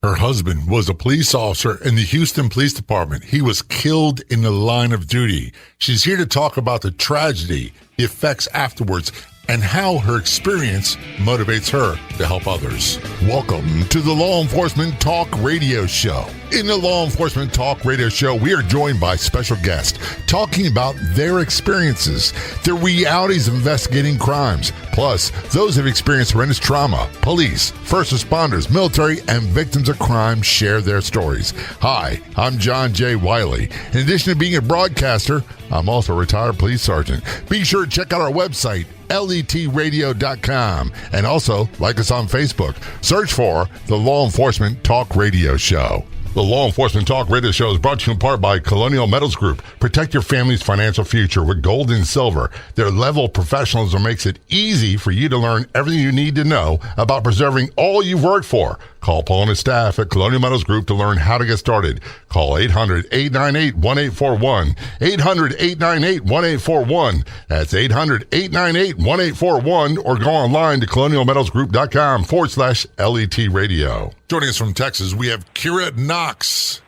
Her husband was a police officer in the Houston Police Department. He was killed in the line of duty. She's here to talk about the tragedy, the effects afterwards, and how her experience motivates her to help others. Welcome to the Law Enforcement Talk Radio Show. In the Law Enforcement Talk Radio Show, we are joined by special guests talking about their experiences, the realities of investigating crimes, plus those who have experienced horrendous trauma. Police, first responders, military, and victims of crime share their stories. Hi, I'm John J. Wiley. In addition to being a broadcaster, I'm also a retired police sergeant. Be sure to check out our website, letradio.com, and also like us on Facebook. Search for the Law Enforcement Talk Radio Show. The Law Enforcement Talk Radio Show is brought to you in part by Colonial Metals Group. Protect your family's financial future with gold and silver. Their level of professionalism makes it easy for you to learn everything you need to know about preserving all you've worked for. Call Paul and his staff at Colonial Metals Group to learn how to get started. Call 800-898-1841. 800-898-1841. That's 800-898-1841, or go online to colonialmetalsgroup.com/LET radio. Joining us from Texas, we have Kira Knox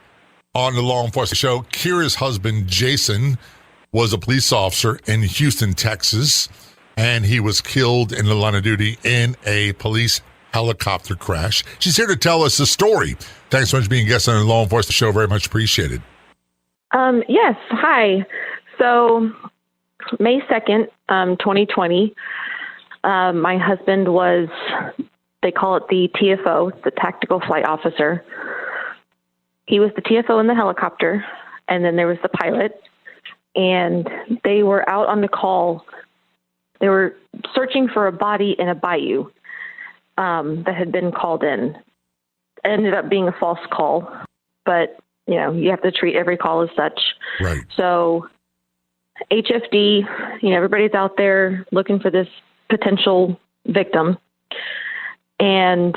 on the Law Enforcement Show. Kira's husband, Jason, was a police officer in Houston, Texas, and he was killed in the line of duty in a police helicopter crash. She's here to tell us the story. Thanks so much for being a guest on the Law Enforcement Show. Very much appreciated. Yes. Hi. So May 2nd, 2020, my husband was, they call it the TFO, the Tactical Flight Officer. He was the TFO in the helicopter, and then there was the pilot, and they were out on the call. They were searching for a body in a bayou that had been called in. It ended up being a false call, but, you know, you have to treat every call as such. Right. So HFD, you know, everybody's out there looking for this potential victim. And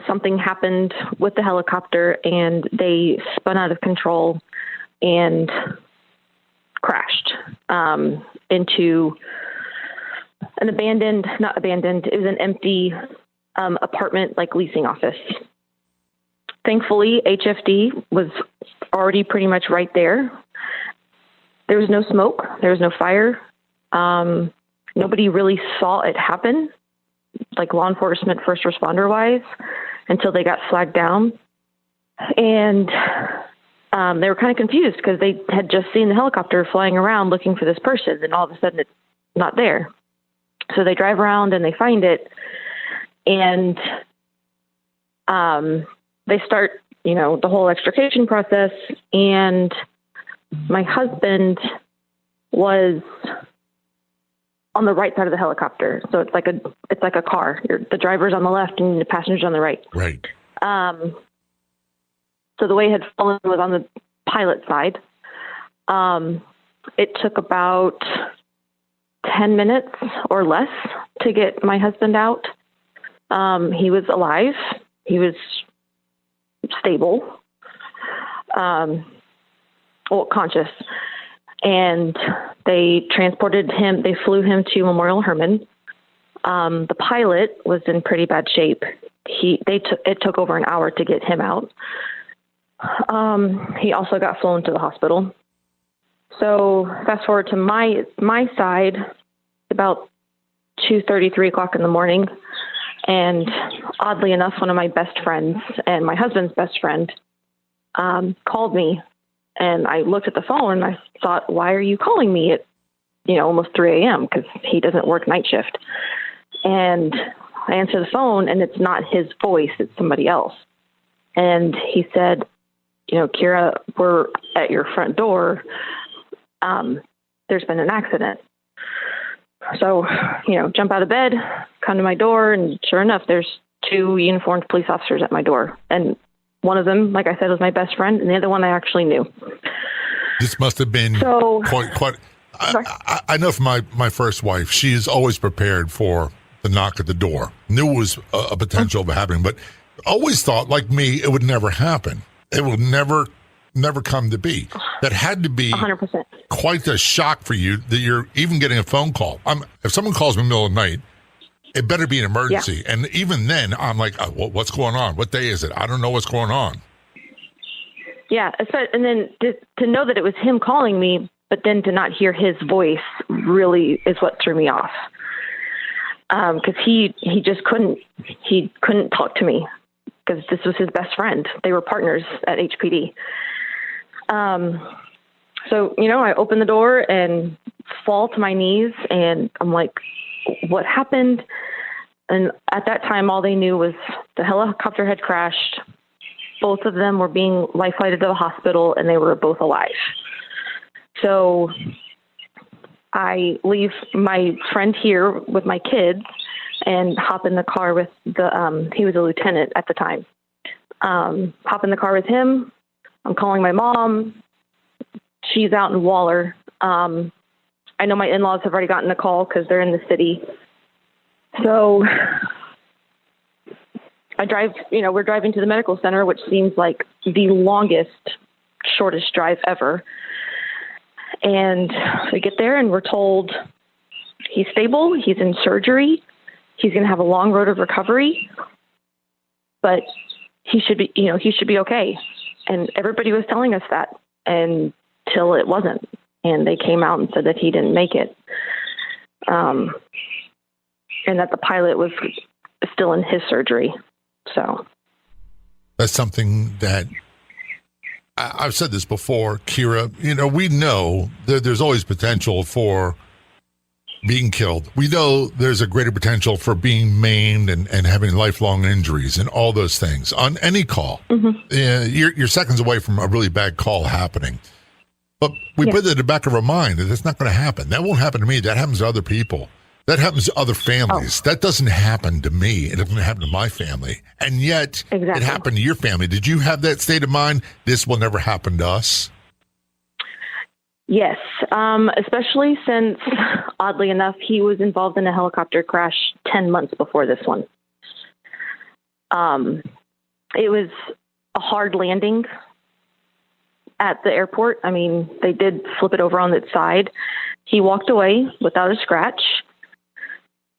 something happened with the helicopter, and they spun out of control and crashed into an not abandoned, it was an empty apartment, like leasing office. Thankfully, HFD was already pretty much right there. There was no smoke. There was no fire. Nobody really saw it happen, like law enforcement, first responder wise, until they got flagged down. And they were kind of confused because they had just seen the helicopter flying around looking for this person, and all of a sudden it's not there. So they drive around and they find it, and they start, you know, the whole extrication process. And my husband was on the right side of the helicopter, so it's like a car. The driver's on the left and the passenger's on the right. Right. So the way it had fallen was on the pilot side. It took about 10 minutes or less to get my husband out. He was alive. He was stable, conscious. And they transported him, they flew him to Memorial Hermann. The pilot was in pretty bad shape. It took over an hour to get him out. He also got flown to the hospital. So fast forward to my side, about 2:30, 3 o'clock in the morning. And oddly enough, one of my best friends and my husband's best friend called me, and I looked at the phone and I thought, why are you calling me at, you know, almost 3 a.m.? Because he doesn't work night shift. And I answer the phone, and it's not his voice, it's somebody else. And he said, you know, Kira, we're at your front door. There's been an accident. So, you know, jump out of bed, come to my door, and sure enough, there's 2 uniformed police officers at my door. And one of them, like I said, was my best friend, and the other one I actually knew. This must have been quite. I know from my first wife, she is always prepared for the knock at the door. Knew it was a potential of happening, but always thought, like me, it would never happen. It would never come to be. That had to be 100%. Quite a shock for you that you're even getting a phone call. If someone calls me in the middle of the night, It better be an emergency. Yeah. And even then, I'm like, what's going on? What day is it? I don't know what's going on. Yeah. And then to know that it was him calling me, but then to not hear his voice really is what threw me off. Because he just couldn't talk to me because this was his best friend. They were partners at HPD. So, I open the door and fall to my knees, and I'm like, what happened? And at that time, all they knew was the helicopter had crashed. Both of them were being life flighted to the hospital, and they were both alive. So I leave my friend here with my kids and hop in the car with he was a lieutenant at the time. Hop in the car with him. I'm calling my mom. She's out in Waller. I know my in-laws have already gotten a call because they're in the city. So I drive, we're driving to the medical center, which seems like the longest, shortest drive ever. And we get there and we're told he's stable. He's in surgery. He's going to have a long road of recovery, but he should be okay. And everybody was telling us that until it wasn't. And they came out and said that he didn't make it. And that the pilot was still in his surgery. So that's something that I've said this before, Kira. We know that there's always potential for being killed. We know there's a greater potential for being maimed and having lifelong injuries and all those things on any call. Mm-hmm. You're seconds away from a really bad call happening. But we put it in the back of our mind that that's not going to happen. That won't happen to me. That happens to other people. That happens to other families. That doesn't happen to me. It doesn't happen to my family. And yet It happened to your family. Did you have that state of mind? This will never happen to us? Yes, especially since, oddly enough, he was involved in a helicopter crash 10 months before this one. It was a hard landing at the airport. I mean, they did flip it over on its side. He walked away without a scratch.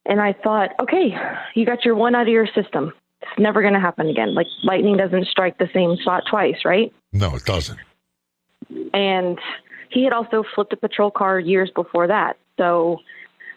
And I thought, okay, you got your one out of your system. It's never going to happen again. Like, lightning doesn't strike the same spot twice, right? No, it doesn't. And he had also flipped a patrol car years before that. So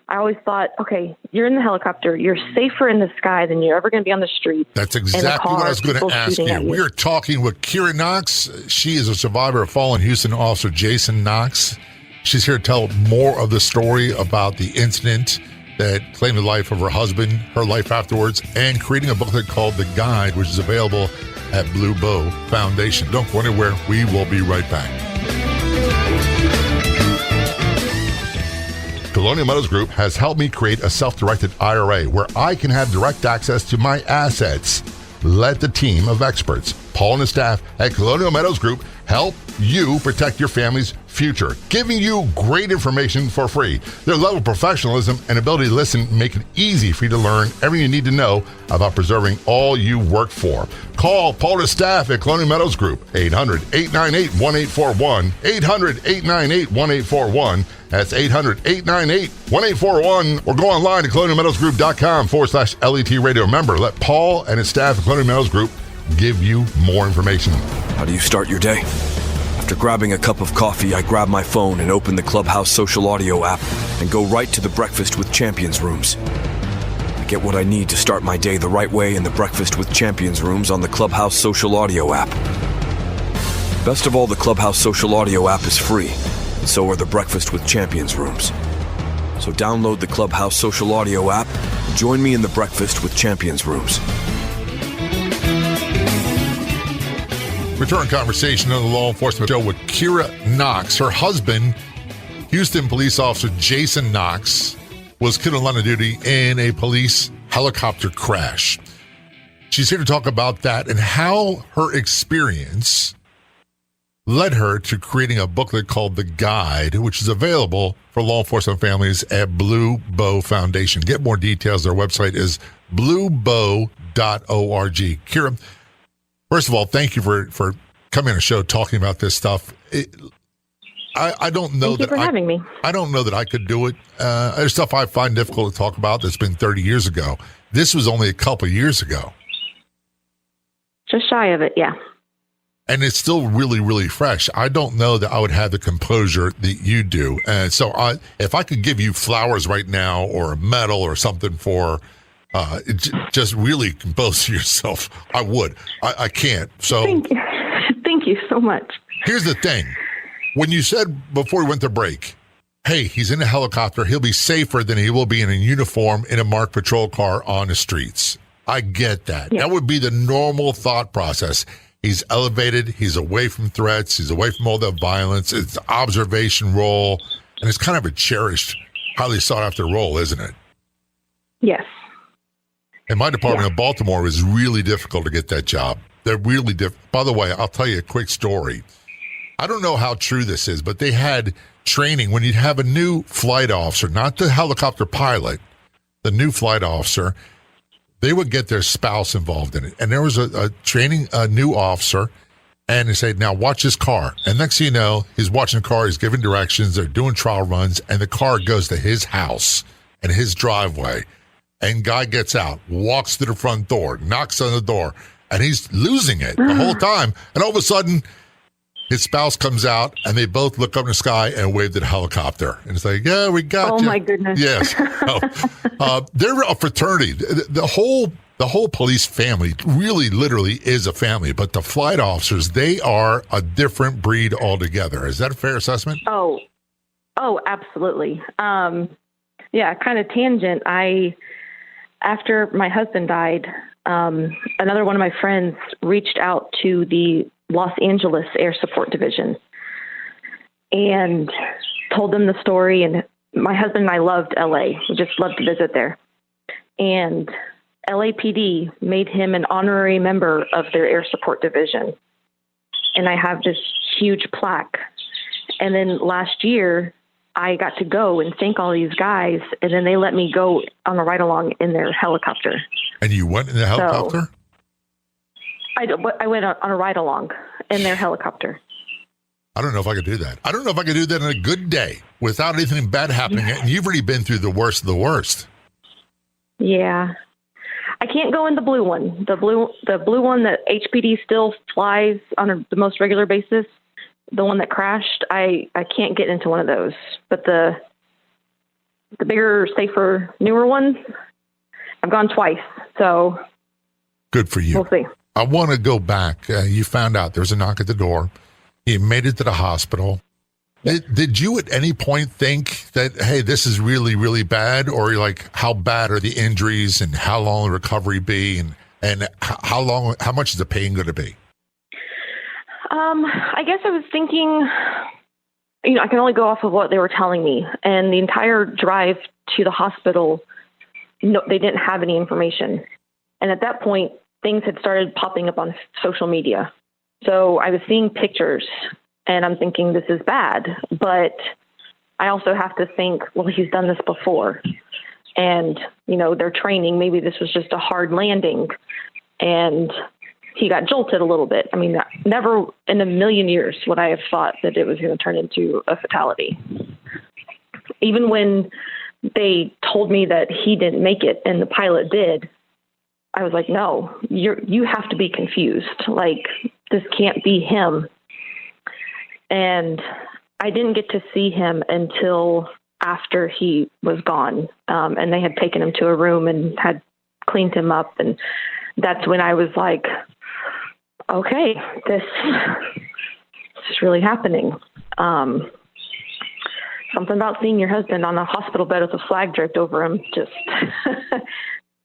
I always thought, okay, you're in the helicopter. You're safer in the sky than you're ever going to be on the street. That's exactly what I was going to ask you. We are talking with Kira Knox. She is a survivor of fallen Houston Officer Jason Knox. She's here to tell more of the story about the incident that claimed the life of her husband, her life afterwards, and creating a booklet called The Guide, which is available at Blue Bow Foundation. Don't go anywhere. We will be right back. Colonial Metals Group has helped me create a self-directed IRA where I can have direct access to my assets. Let the team of experts, Paul and his staff at Colonial Metals Group, help you protect your family's future, giving you great information for free. Their level of professionalism and ability to listen make it easy for you to learn everything you need to know about preserving all you work for. Call Paul and his staff at Colonial Metals Group, 800-898-1841, 800-898-1841. That's 800-898-1841, or go online to colonialmetalsgroup.com/LET radio. Remember, let Paul and his staff at Colonial Metals Group give you more information. How do you start your day? After grabbing a cup of coffee, I grab my phone and open the Clubhouse social audio app and go right to the Breakfast with Champions rooms. I get what I need to start my day the right way in the Breakfast with Champions rooms on the Clubhouse social audio app. Best of all, the Clubhouse social audio app is free, and so are the Breakfast with Champions rooms. So download the Clubhouse social audio app and join me in the Breakfast with Champions rooms. Return conversation on the Law Enforcement Show with Kira Knox. Her husband, Houston police officer Jason Knox, was killed in line of duty in a police helicopter crash. She's here to talk about that and how her experience led her to creating a booklet called The Guide, which is available for law enforcement families at Blue Bow Foundation. Get more details. Their website is bluebow.org. Kira, first of all, thank you for coming on the show talking about this stuff. I don't know Thank you for having me. I don't know that I could do it. There's stuff I find difficult to talk about that's been 30 years ago. This was only a couple of years ago. Just shy of it, yeah. And it's still really, really fresh. I don't know that I would have the composure that you do. And so if I could give you flowers right now or a medal or something for just really compose yourself, I would. I can't. So Thank you so much. Here's the thing. When you said before we went to break, hey, he's in a helicopter, he'll be safer than he will be in a uniform in a marked patrol car on the streets. I get that. Yeah. That would be the normal thought process. He's elevated, he's away from threats, he's away from all that violence. It's an observation role, and it's kind of a cherished, highly sought after role, isn't it? Yes. In my department of Baltimore, it was really difficult to get that job. They're really difficult. By the way, I'll tell you a quick story. I don't know how true this is, but they had training when you'd have a new flight officer, not the helicopter pilot, the new flight officer, they would get their spouse involved in it. And there was a training, a new officer, and they said, now watch this car. And next thing you know, he's watching the car, he's giving directions, they're doing trial runs, and the car goes to his house and his driveway. And guy gets out, walks to the front door, knocks on the door, and he's losing it the whole time. And all of a sudden, his spouse comes out, and they both look up in the sky and wave at the helicopter. And it's like, yeah, we got you. Oh, my goodness. Yes. They're a fraternity. The whole police family really literally is a family. But the flight officers, they are a different breed altogether. Is that a fair assessment? Oh, absolutely. Yeah, kind of tangent. After my husband died, another one of my friends reached out to the Los Angeles Air Support Division and told them the story. And my husband and I loved LA. We just loved to visit there. And LAPD made him an honorary member of their Air Support Division. And I have this huge plaque. And then last year, I got to go and thank all these guys, and then they let me go on a ride-along in their helicopter. And you went in the helicopter? So, I went on a ride-along in their helicopter. I don't know if I could do that. I don't know if I could do that on a good day without anything bad happening. Yeah. And you've already been through the worst of the worst. Yeah. I can't go in the blue one. The blue one that HPD still flies on the most regular basis. The one that crashed, I can't get into one of those. But the bigger, safer, newer one, I've gone twice. So good for you. We'll see. I want to go back. You found out there was a knock at the door. You made it to the hospital. Did you at any point think that, hey, this is really, really bad? Or you're like, how bad are the injuries and how long will the recovery be? And how much is the pain going to be? I guess I was thinking, I can only go off of what they were telling me. And the entire drive to the hospital, no, they didn't have any information. And at that point, things had started popping up on social media. So I was seeing pictures and I'm thinking this is bad, but I also have to think, well, he's done this before and, they're training. Maybe this was just a hard landing and he got jolted a little bit. I mean, never in a million years would I have thought that it was going to turn into a fatality. Even when they told me that he didn't make it and the pilot did, I was like, no, you have to be confused. Like, this can't be him. And I didn't get to see him until after he was gone. And they had taken him to a room and had cleaned him up. And that's when I was like, okay, this is really happening. Something about seeing your husband on a hospital bed with a flag draped over him, just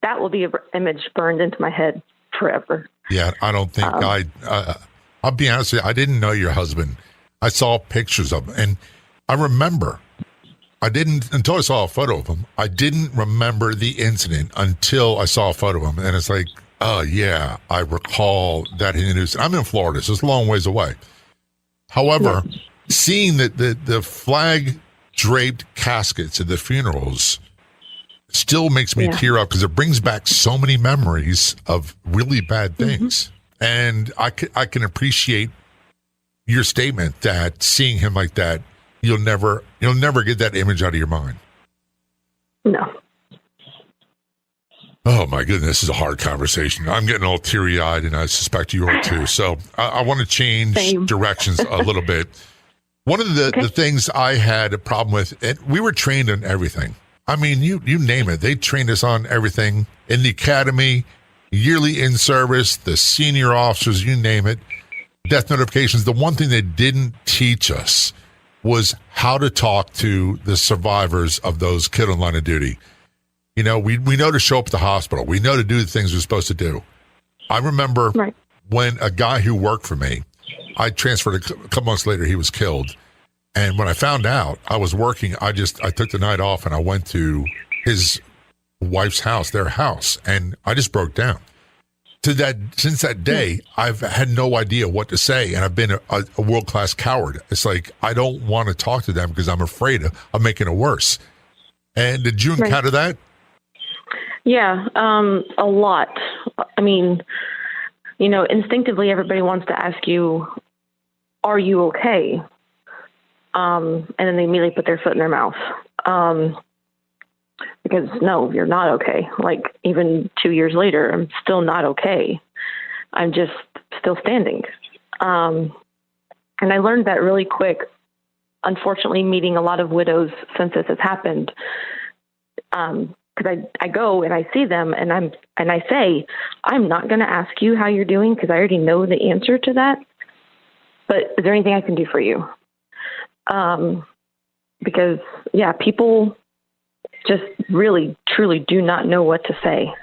that will be an image burned into my head forever. Yeah, I don't think I'll be honest with you, I didn't know your husband. I saw pictures of him, and I remember, until I saw a photo of him, I didn't remember the incident until I saw a photo of him, and it's like, oh, yeah, I recall that in the news. I'm in Florida, so it's a long ways away. However, seeing the flag-draped caskets at the funerals still makes me tear up because it brings back so many memories of really bad things. And I can appreciate your statement that seeing him like that you'll never get that image out of your mind. No. Oh my goodness, this is a hard conversation. I'm getting all teary-eyed, and I suspect you are too. So I want to change directions a little bit. One of the things I had a problem with, and we were trained on everything. I mean, you name it. They trained us on everything in the academy, yearly in service, the senior officers, you name it, death notifications. The one thing they didn't teach us was how to talk to the survivors of those killed in line of duty. You know, we know to show up at the hospital. We know to do the things we're supposed to do. I remember when a guy who worked for me, I transferred a couple months later, he was killed. And when I found out I was working, I took the night off and I went to his wife's house, their house, and I just broke down. Since that day, I've had no idea what to say, and I've been a world-class coward. It's like, I don't want to talk to them because I'm afraid of making it worse. And did you encounter that? Yeah, a lot. I mean, you know, instinctively, everybody wants to ask you, are you okay? And then they immediately put their foot in their mouth. Because no, you're not okay. Like, even 2 years later, I'm still not okay. I'm just still standing. And I learned that really quick. Unfortunately, meeting a lot of widows since this has happened. Because I go and I see them and I say, I'm not going to ask you how you're doing because I already know the answer to that. But is there anything I can do for you? Because people just really, truly do not know what to say.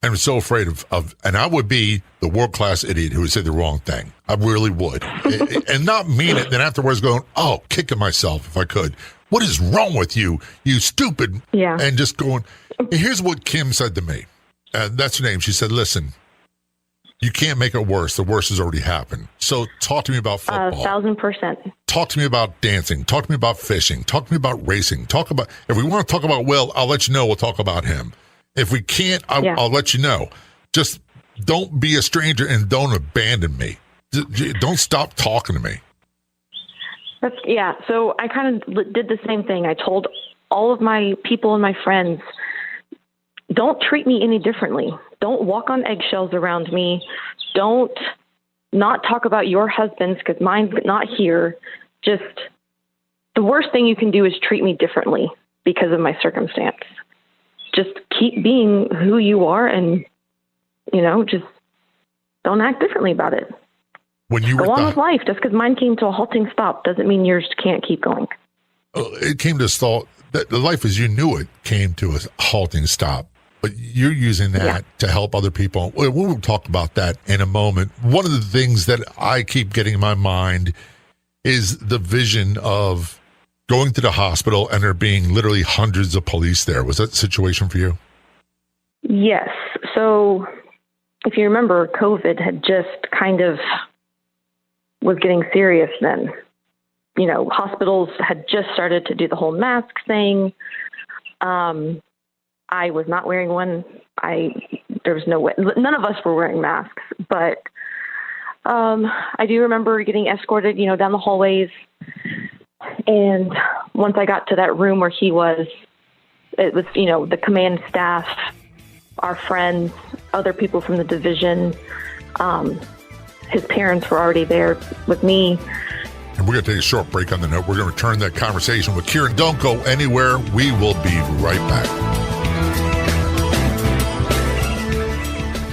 I'm so afraid of, and I would be the world-class idiot who would say the wrong thing. I really would. And not mean it, then afterwards going, kicking myself if I could. What is wrong with you, you stupid? Yeah. And just going, here's what Kim said to me. That's her name. She said, listen, you can't make it worse. The worst has already happened. So talk to me about football. 1,000%. Talk to me about dancing. Talk to me about fishing. Talk to me about racing. If we want to talk about Will, I'll let you know. We'll talk about him. If we can't, I'll let you know. Just don't be a stranger and don't abandon me. Don't stop talking to me. So I kind of did the same thing. I told all of my people and my friends, don't treat me any differently. Don't walk on eggshells around me. Don't not talk about your husbands because mine's not here. Just the worst thing you can do is treat me differently because of my circumstance. Just keep being who you are and, just don't act differently about it. When you go on with life. Just because mine came to a halting stop doesn't mean yours can't keep going. It came to a stall. The life as you knew it came to a halting stop. But you're using that to help other people. We'll talk about that in a moment. One of the things that I keep getting in my mind is the vision of going to the hospital and there being literally hundreds of police there. Was that the situation for you? Yes. So if you remember, COVID had just kind of was getting serious then. Hospitals had just started to do the whole mask thing. I was not wearing one. There was no way. None of us were wearing masks, but I do remember getting escorted, down the hallways. And once I got to that room where he was, it was, the command staff, our friends, other people from the division. His parents were already there with me. And we're going to take a short break on the note. We're going to return that conversation with Kieran. Don't go anywhere. We will be right back.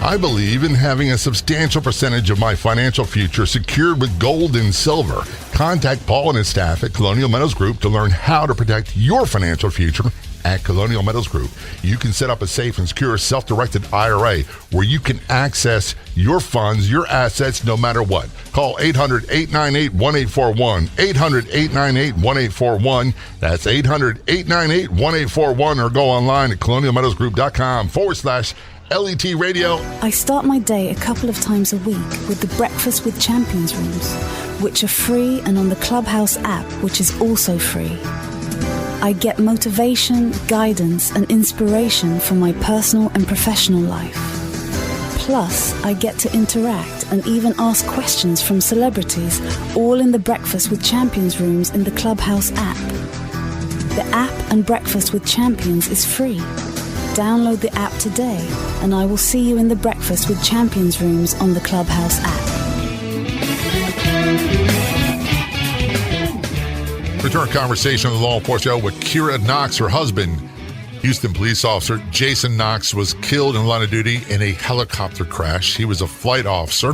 I believe in having a substantial percentage of my financial future secured with gold and silver. Contact Paul and his staff at Colonial Metals Group to learn how to protect your financial future at Colonial Metals Group. You can set up a safe and secure self-directed IRA where you can access your funds, your assets, no matter what. Call 800-898-1841, 800-898-1841. That's 800-898-1841, or go online at colonialmetalsgroup.com/LET Radio. I start my day a couple of times a week with the Breakfast with Champions rooms, which are free, and on the Clubhouse app, which is also free. I get motivation, guidance, and inspiration from my personal and professional life. Plus, I get to interact and even ask questions from celebrities, all in the Breakfast with Champions rooms in the Clubhouse app. The app and Breakfast with Champions is free. Download the app today, and I will see you in the Breakfast with Champions rooms on the Clubhouse app. Return conversation with the Law Enforcement with Kira Knox. Her husband, Houston police officer Jason Knox, was killed in line of duty in a helicopter crash. He was a flight officer.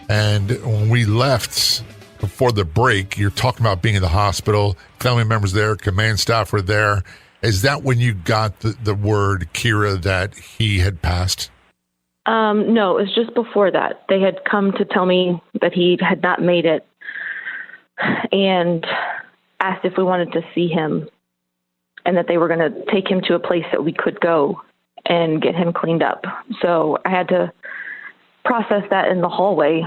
And when we left before the break, you're talking about being in the hospital, family members there, command staff were there. Is that when you got the word, Kira, that he had passed? No, it was just before that. They had come to tell me that he had not made it and asked if we wanted to see him and that they were going to take him to a place that we could go and get him cleaned up. So I had to process that in the hallway,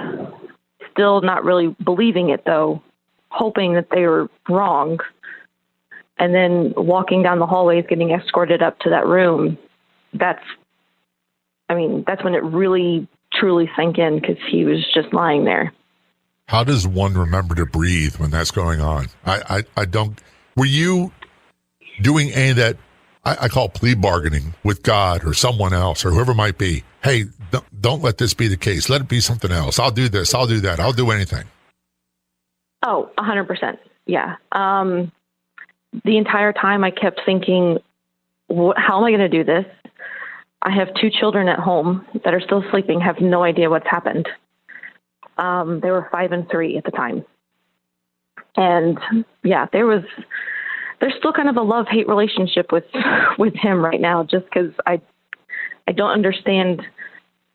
still not really believing it, though, hoping that they were wrong. And then walking down the hallways, getting escorted up to that room, that's when it really, truly sank in, because he was just lying there. How does one remember to breathe when that's going on? I don't. Were you doing any of that I call plea bargaining with God or someone else or whoever it might be? Hey, don't let this be the case. Let it be something else. I'll do this. I'll do that. I'll do anything. Oh, 100%. Yeah. The entire time I kept thinking, how am I going to do this? I have 2 children at home that are still sleeping, have no idea what's happened. They were 5 and 3 at the time. And yeah, there's still kind of a love-hate relationship with him right now, just because I don't understand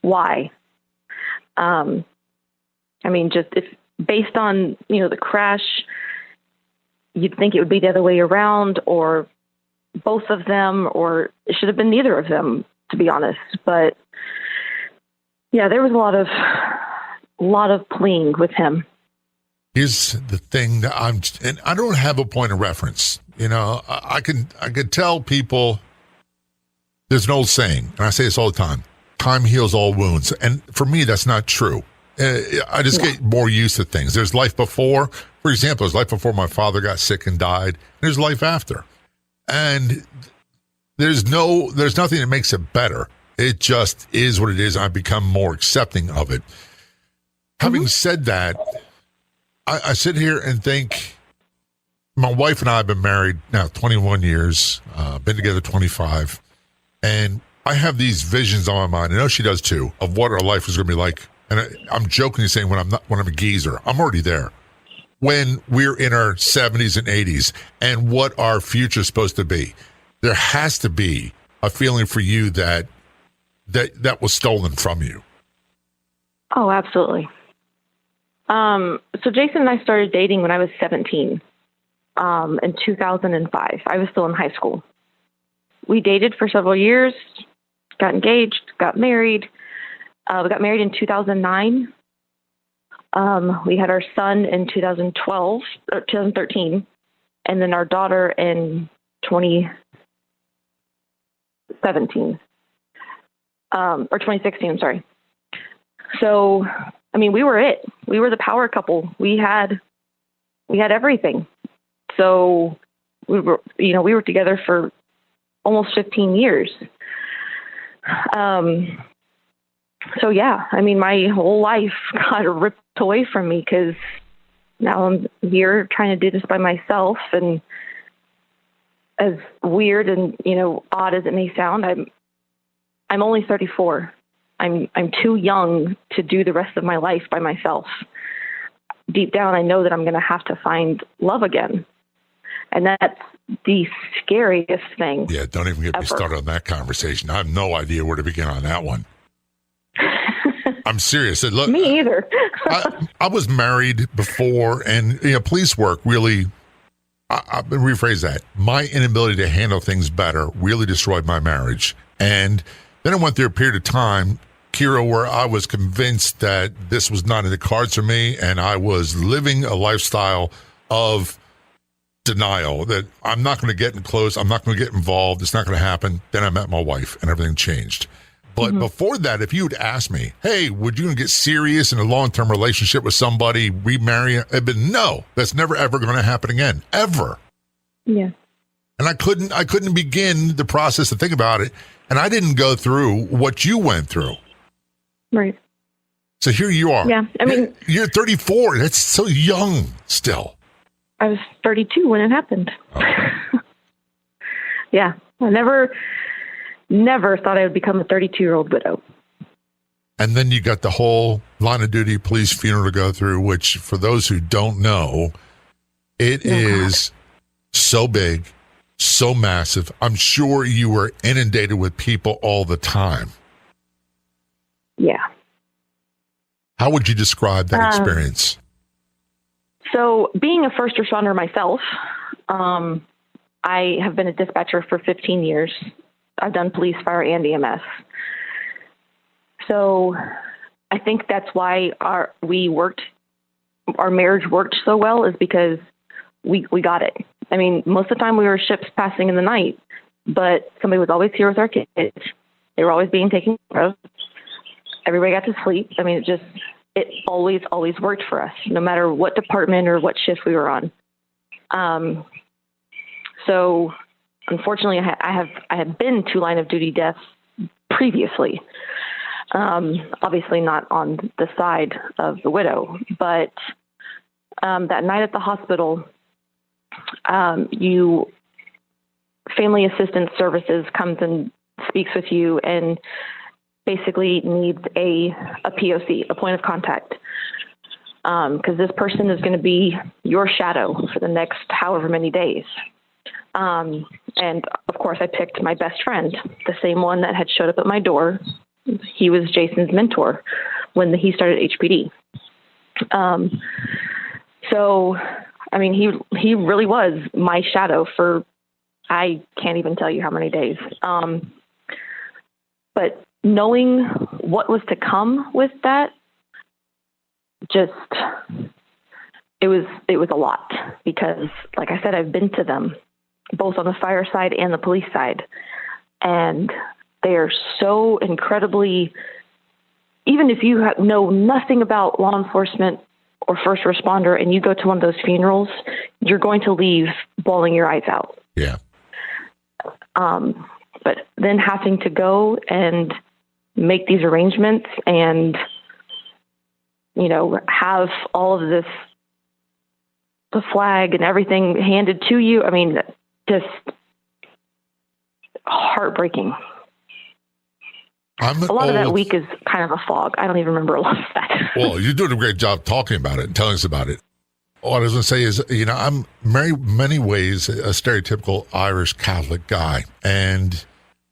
why. Just if based on, the crash, you'd think it would be the other way around, or both of them, or it should have been neither of them, to be honest. But yeah, there was a lot of pleading with him. Here's the thing that and I don't have a point of reference. I could tell people there's an old saying, and I say this all the time: time heals all wounds. And for me, that's not true. I just get more used to things. There's life before. For example, there's life before my father got sick and died. There's life after. And there's nothing that makes it better. It just is what it is. I've become more accepting of it. Having said that, I sit here and think, my wife and I have been married now 21 years, been together 25, and I have these visions on my mind. I know she does too, of what our life is going to be like. And I'm jokingly saying when I'm a geezer, I'm already there. When we're in our 70s and 80s, and what our future is supposed to be, there has to be a feeling for you that was stolen from you. Oh, absolutely. So Jason and I started dating when I was 17, in 2005. I was still in high school. We dated for several years, got engaged, got married. We got married in 2009. We had our son in 2013, and then our daughter in 2017, or 2016, I'm sorry. So, we were it. We were the power couple. We had everything. So we were together for almost 15 years. So yeah, my whole life got ripped away from me, because now I'm here trying to do this by myself. And as weird and, odd as it may sound, I'm only 34. I'm too young to do the rest of my life by myself. Deep down, I know that I'm going to have to find love again. And that's the scariest thing. Yeah, don't even get me started on that conversation. I have no idea where to begin on that one. I'm serious. Look, me either. I was married before, and police work really, I rephrase that. My inability to handle things better really destroyed my marriage. And then I went through a period of time, Kira, where I was convinced that this was not in the cards for me, and I was living a lifestyle of denial that I'm not going to get close, I'm not going to get involved, it's not going to happen. Then I met my wife, and everything changed. But before that, if you had asked me, hey, would you get serious in a long-term relationship with somebody, remarry? I'd been, no, that's never, ever going to happen again. Ever. Yeah. And I couldn't begin the process to think about it. And I didn't go through what you went through. Right. So here you are. Yeah. I mean, you're 34. That's so young still. I was 32 when it happened. Oh. Yeah. I never thought I would become a 32-year-old widow. And then you got the whole line of duty police funeral to go through, which for those who don't know, it is so big, so massive. I'm sure you were inundated with people all the time. Yeah. How would you describe that experience? So being a first responder myself, I have been a dispatcher for 15 years. I've done police, fire, and EMS. So I think that's why our marriage worked so well, is because we got it. I mean, most of the time we were ships passing in the night, but somebody was always here with our kids. They were always being taken care of. Everybody got to sleep. I mean, it always worked for us, no matter what department or what shift we were on. So unfortunately, I have been to line of duty deaths previously. Obviously not on the side of the widow, but that night at the hospital, Family Assistance Services comes and speaks with you and basically needs a POC, a point of contact, because this person is going to be your shadow for the next however many days. And of course, I picked my best friend, the same one that had showed up at my door. He was Jason's mentor when he started HPD. So, I mean, he really was my shadow for, I can't even tell you how many days. But knowing what was to come with that, it was a lot, because like I said, I've been to them both on the fire side and the police side. And they are so incredibly, even if you know nothing about law enforcement or first responder and you go to one of those funerals, you're going to leave bawling your eyes out. Yeah. But then having to go and make these arrangements and, have all of this, the flag and everything handed to you. I mean, just heartbreaking. A lot of that week is kind of a fog. I don't even remember a lot of that. Well, you're doing a great job talking about it and telling us about it. What I was going to say is, I'm many ways a stereotypical Irish Catholic guy, and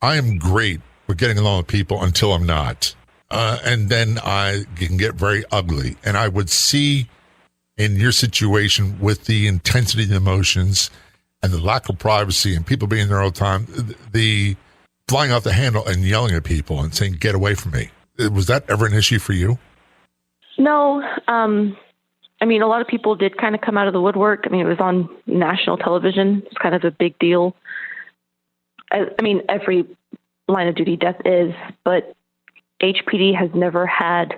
I am great with getting along with people until I'm not. And then I can get very ugly. And I would see in your situation with the intensity of the emotions and the lack of privacy and people being there all the time, the flying off the handle and yelling at people and saying, get away from me. Was that ever an issue for you? No. I mean, a lot of people did kind of come out of the woodwork. I mean, it was on national television. It's kind of a big deal. I mean, every line of duty death is, but HPD has never had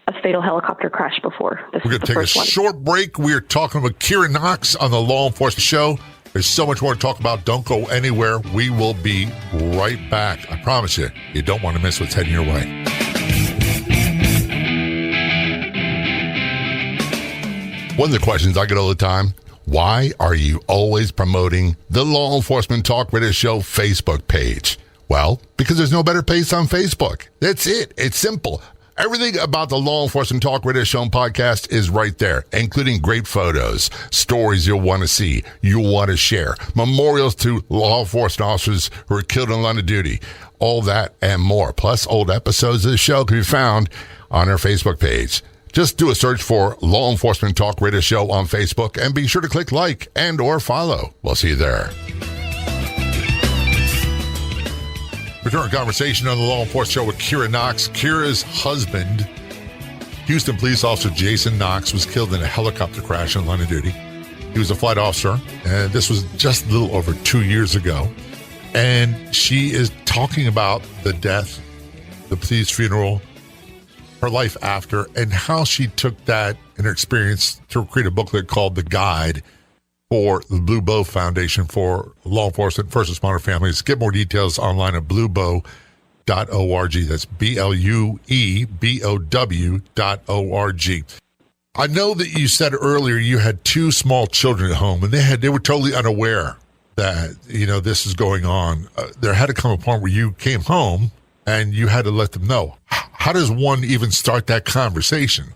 a fatal helicopter crash before. We're going to take a short break. We are talking with Officer Knox on the Law Enforcement Show. There's so much more to talk about. Don't go anywhere. We will be right back. I promise you, you don't want to miss what's heading your way. One of the questions I get all the time, why are you always promoting the Law Enforcement Talk Radio Show Facebook page? Well, because there's no better place on Facebook. That's it. It's simple. Everything about the Law Enforcement Talk Radio Show and podcast is right there, including great photos, stories you'll want to see, you'll want to share, memorials to law enforcement officers who are killed in line of duty, all that and more. Plus, old episodes of the show can be found on our Facebook page. Just do a search for Law Enforcement Talk Radio Show on Facebook and be sure to click like and or follow. We'll see you there. Return conversation on the Law Enforcement Show with Officer Knox. Kira's husband, Houston Police Officer Jason Knox, was killed in a helicopter crash on line of duty. He was a flight officer, and this was just a little over 2 years ago. And she is talking about the death the police funeral, her life after, and how she took that and her experience to create a booklet called The Guide for the Blue Bow Foundation for Law Enforcement First Responder Families. Get more details online at bluebow.org. That's BLUEBOW.org. I know that you said earlier you had two small children at home, and they were totally unaware that, this is going on. There had to come a point where you came home and you had to let them know. How does one even start that conversation?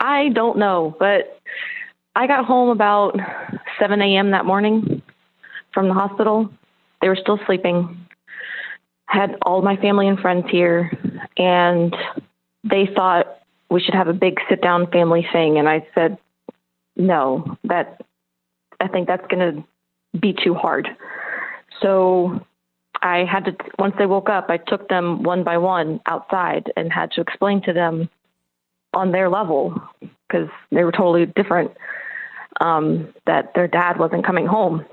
I don't know, but I got home about 7 a.m. that morning from the hospital. They were still sleeping. Had all my family and friends here, and they thought we should have a big sit-down family thing, and I said, no, I think that's going to be too hard. So I had to, once they woke up, I took them one by one outside and had to explain to them on their level, because they were totally different, that their dad wasn't coming home.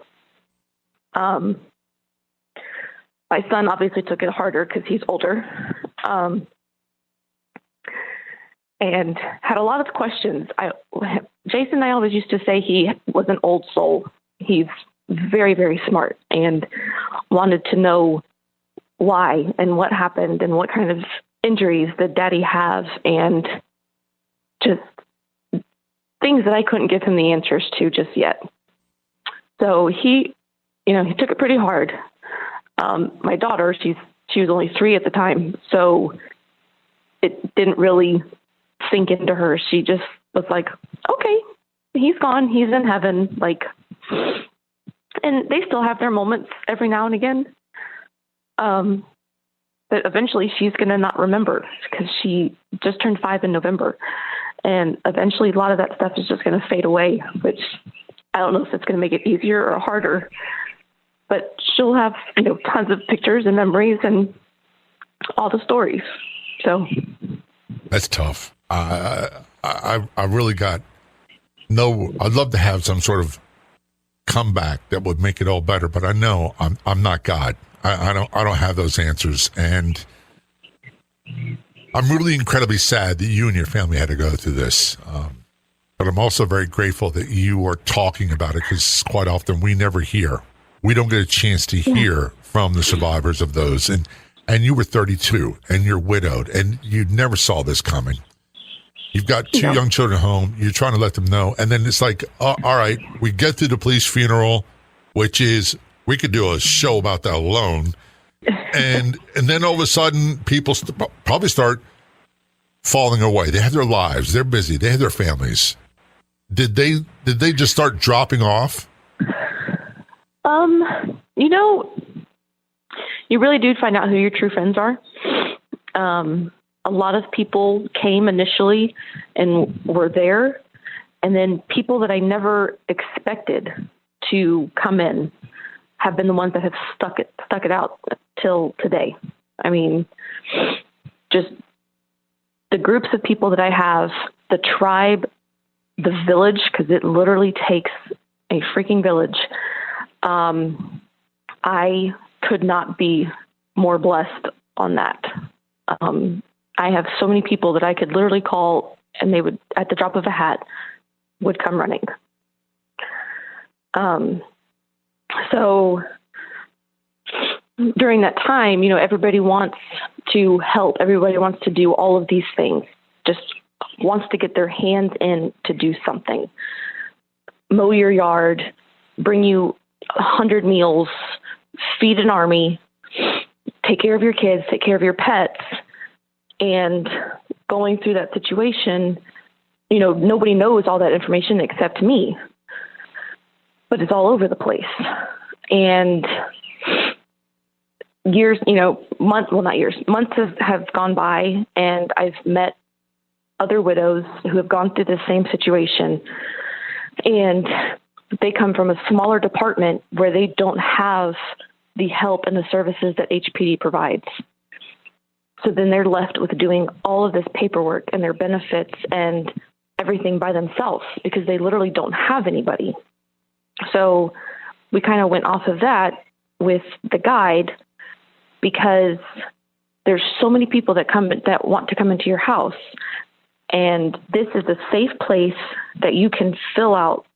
My son obviously took it harder because he's older, and had a lot of questions. Jason and I always used to say he was an old soul. He's very, very smart and wanted to know why and what happened and what kind of injuries did Daddy have, and just things that I couldn't give him the answers to just yet. So he took it pretty hard. My daughter, she was only 3 at the time, so it didn't really sink into her. She just was like, okay, he's gone. He's in heaven. And they still have their moments every now and again. But eventually she's going to not remember, because she just turned 5 in November. And eventually a lot of that stuff is just going to fade away, which I don't know if it's going to make it easier or harder. But she'll have, tons of pictures and memories and all the stories. So that's tough. I really got I'd love to have some sort of comeback that would make it all better, but I know I'm not God. I don't have those answers, and I'm really incredibly sad that you and your family had to go through this. But I'm also very grateful that you are talking about it, because quite often we never hear. We don't get a chance to hear from the survivors of those. And you were 32 and you're widowed and you never saw this coming. You've got 2 young children home. You're trying to let them know. And then it's like, all right, we get through the police funeral, which is, we could do a show about that alone. And then all of a sudden people probably start falling away. They have their lives. They're busy. They have their families. Did they just start dropping off? You really do find out who your true friends are. A lot of people came initially and were there, and then people that I never expected to come in have been the ones that have stuck it out till today. I mean, just the groups of people that I have, the tribe, the village, because it literally takes a freaking village. I could not be more blessed on that. I have so many people that I could literally call, and they would, at the drop of a hat, would come running. So during that time, everybody wants to help. Everybody wants to do all of these things, just wants to get their hands in to do something. Mow your yard, bring you 100 meals, feed an army, take care of your kids, take care of your pets. And going through that situation, nobody knows all that information except me, but it's all over the place. And months have gone by, and I've met other widows who have gone through the same situation. And they come from a smaller department where they don't have the help and the services that HPD provides. So then they're left with doing all of this paperwork and their benefits and everything by themselves, because they literally don't have anybody. So we kind of went off of that with the guide because there's so many people that want to come into your house. And this is a safe place that you can fill out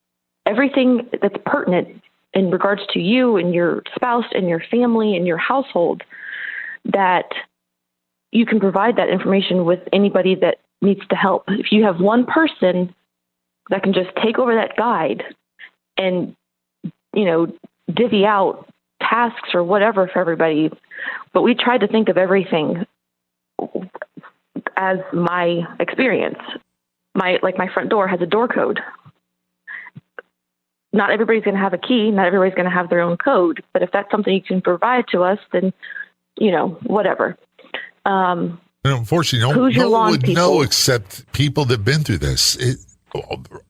everything that's pertinent in regards to you and your spouse and your family and your household, that you can provide that information with anybody that needs to help. If you have one person that can just take over that guide and, divvy out tasks or whatever for everybody. But we tried to think of everything as my experience. My front door has a door code. Not everybody's going to have a key. Not everybody's going to have their own code. But if that's something you can provide to us, then, whatever. And unfortunately, no one would know except people that have been through this.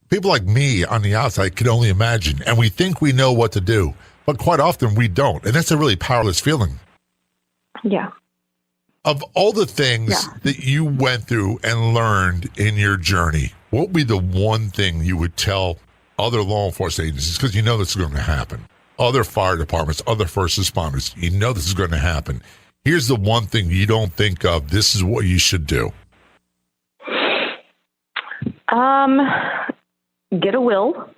People like me on the outside can only imagine. And we think we know what to do. But quite often we don't. And that's a really powerless feeling. Yeah. Of all the things that you went through and learned in your journey, what would be the one thing you would tell other law enforcement agencies? Because you know this is going to happen. Other fire departments, other first responders, you know this is going to happen. Here's the one thing you don't think of. This is what you should do. Get a will.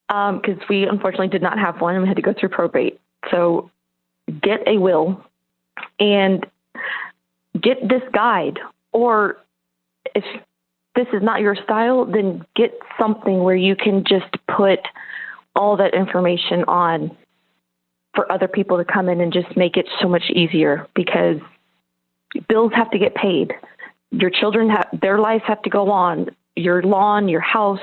Because we unfortunately did not have one and we had to go through probate. So get a will and get this guide. Or if this is not your style, then get something where you can just put all that information on for other people to come in and just make it so much easier, because bills have to get paid. Your children their lives have to go on. Your lawn, your house,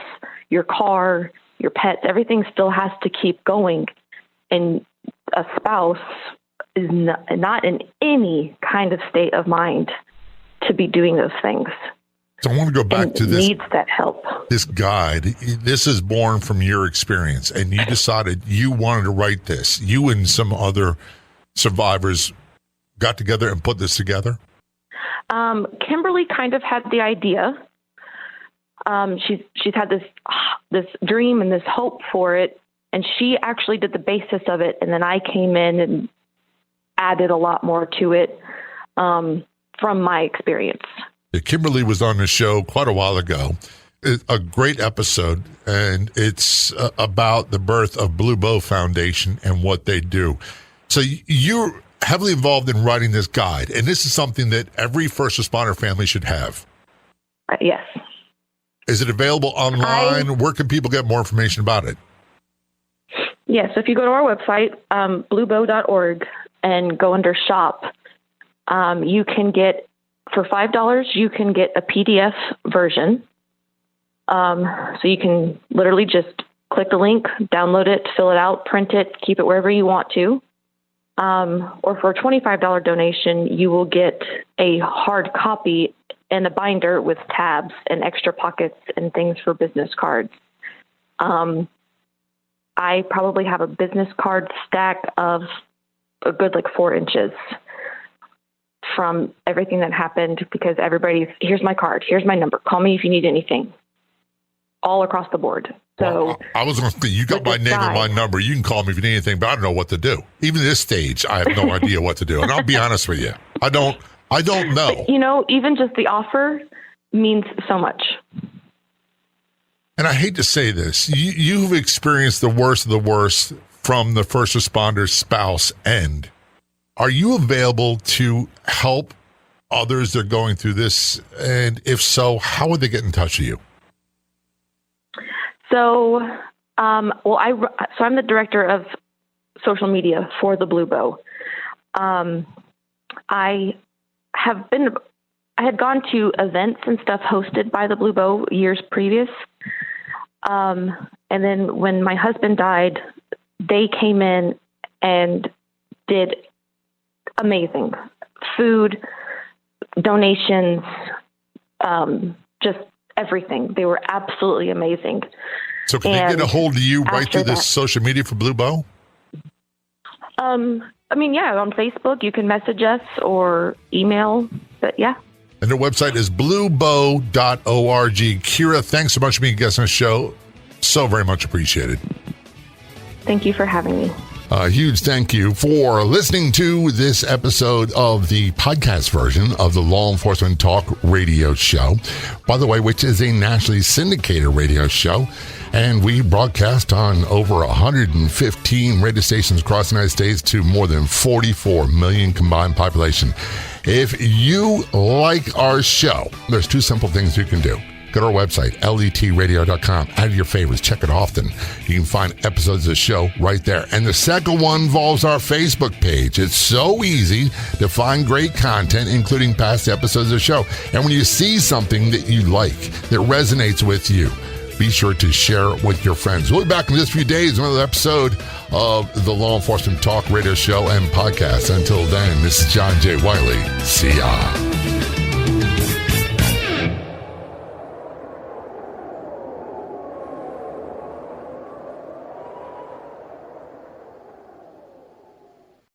your car, your pets, everything still has to keep going. And a spouse is not in any kind of state of mind to be doing those things. So I want to go back to this. Needs that help. This guide, this is born from your experience, and you decided you wanted to write this. You and some other survivors got together and put this together? Kimberly kind of had the idea. She's had this dream and this hope for it, and she actually did the basis of it, and then I came in and added a lot more to it from my experience. Kimberly was on the show quite a while ago. A great episode, and it's about the birth of Blue Bow Foundation and what they do. So you're heavily involved in writing this guide, and this is something that every first responder family should have. Yes. Is it available online? Where can people get more information about it? Yes, if you go to our website, bluebow.org, and go under shop, you can get, for $5, you can get a PDF version. So you can literally just click the link, download it, fill it out, print it, keep it wherever you want to. Or for a $25 donation, you will get a hard copy and a binder with tabs and extra pockets and things for business cards. I probably have a business card stack of a good 4 inches from everything that happened, because here's my card, here's my number, call me if you need anything, all across the board. So well, I was going to say, you got my name and my number. You can call me if you need anything, but I don't know what to do. Even at this stage, I have no idea what to do. And I'll be honest with you. I don't know. But, even just the offer means so much. And I hate to say this. You've experienced the worst of the worst from the first responder's spouse end. Are you available to help others that are going through this? And if so, how would they get in touch with you? So, I'm the director of social media for the Blue Bow. I had gone to events and stuff hosted by the Blue Bow years previous. And then when my husband died, they came in and did amazing food, donations, just everything. They were absolutely amazing. So can they get a hold of you right through this social media for Blue Bow? On Facebook, you can message us or email, but yeah. And their website is bluebow.org. Kira, thanks so much for being a guest on the show. So very much appreciated. Thank you for having me. A huge thank you for listening to this episode of the podcast version of the Law Enforcement Talk radio show, by the way, which is a nationally syndicated radio show. And we broadcast on over 115 radio stations across the United States to more than 44 million combined population. If you like our show, there's two simple things you can do. Go to our website, letradio.com. Add your favorites. Check it often. You can find episodes of the show right there. And the second one involves our Facebook page. It's so easy to find great content, including past episodes of the show. And when you see something that you like, that resonates with you, be sure to share it with your friends. We'll be back in just a few days, another episode of the Law Enforcement Talk radio show and podcast. Until then, this is John J. Wiley. See ya.